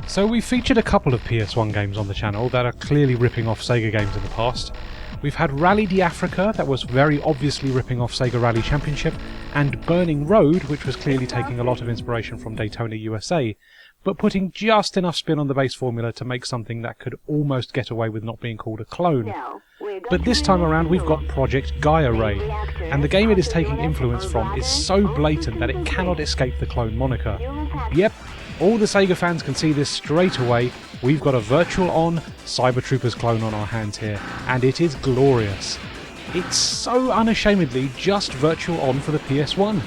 So we've featured a couple of PS1 games on the channel that are clearly ripping off Sega games in the past. We've had Rally d'Africa, that was very obviously ripping off Sega Rally Championship, and Burning Road, which was clearly taking a lot of inspiration from Daytona USA, but putting just enough spin on the base formula to make something that could almost get away with not being called a clone. But this time around we've got Project Gaiaray, and the game it is taking influence from is so blatant that it cannot escape the clone moniker. Yep, all the Sega fans can see this straight away. We've got a Virtual On Cyber Troopers clone on our hands here, and it is glorious. It's so unashamedly just Virtual On for the PS1.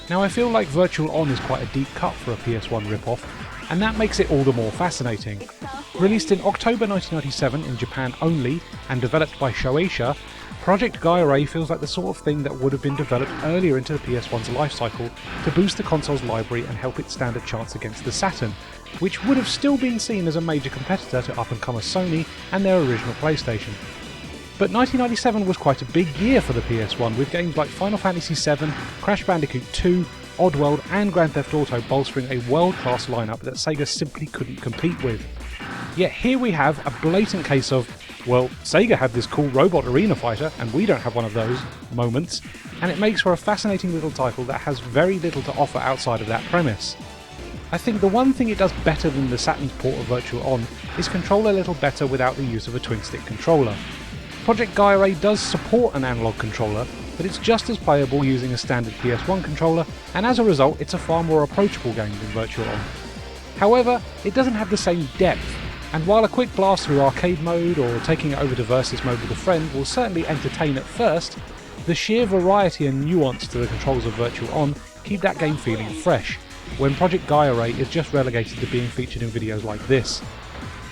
Now I feel like Virtual On is quite a deep cut for a PS1 rip-off, and that makes it all the more fascinating. Released in October 1997 in Japan only, and developed by Shoeisha, Project Gaiaray feels like the sort of thing that would have been developed earlier into the PS1's life cycle to boost the console's library and help it stand a chance against the Saturn, which would have still been seen as a major competitor to up-and-comer Sony and their original PlayStation. But 1997 was quite a big year for the PS1, with games like Final Fantasy VII, Crash Bandicoot 2, Oddworld and Grand Theft Auto bolstering a world-class lineup that Sega simply couldn't compete with. Yet here we have a blatant case of, well, Sega had this cool robot arena fighter and we don't have one of those moments, and it makes for a fascinating little title that has very little to offer outside of that premise. I think the one thing it does better than the Saturn's port of Virtual On is control a little better without the use of a twin-stick controller. Project Gaiaray does support an analog controller, but it's just as playable using a standard PS1 controller, and as a result it's a far more approachable game than Virtual On. However, it doesn't have the same depth, and while a quick blast through arcade mode or taking it over to versus mode with a friend will certainly entertain at first, the sheer variety and nuance to the controls of Virtual On keep that game feeling fresh, when Project Gaiaray is just relegated to being featured in videos like this.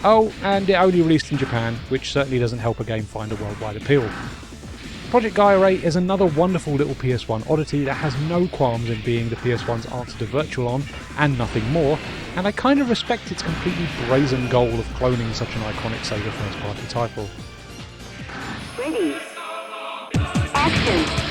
Oh, and it only released in Japan, which certainly doesn't help a game find a worldwide appeal. Project Gaiaray is another wonderful little PS1 oddity that has no qualms in being the PS1's answer to Virtual On, and nothing more, and I kind of respect its completely brazen goal of cloning such an iconic Sega first-party title. Ready. Action.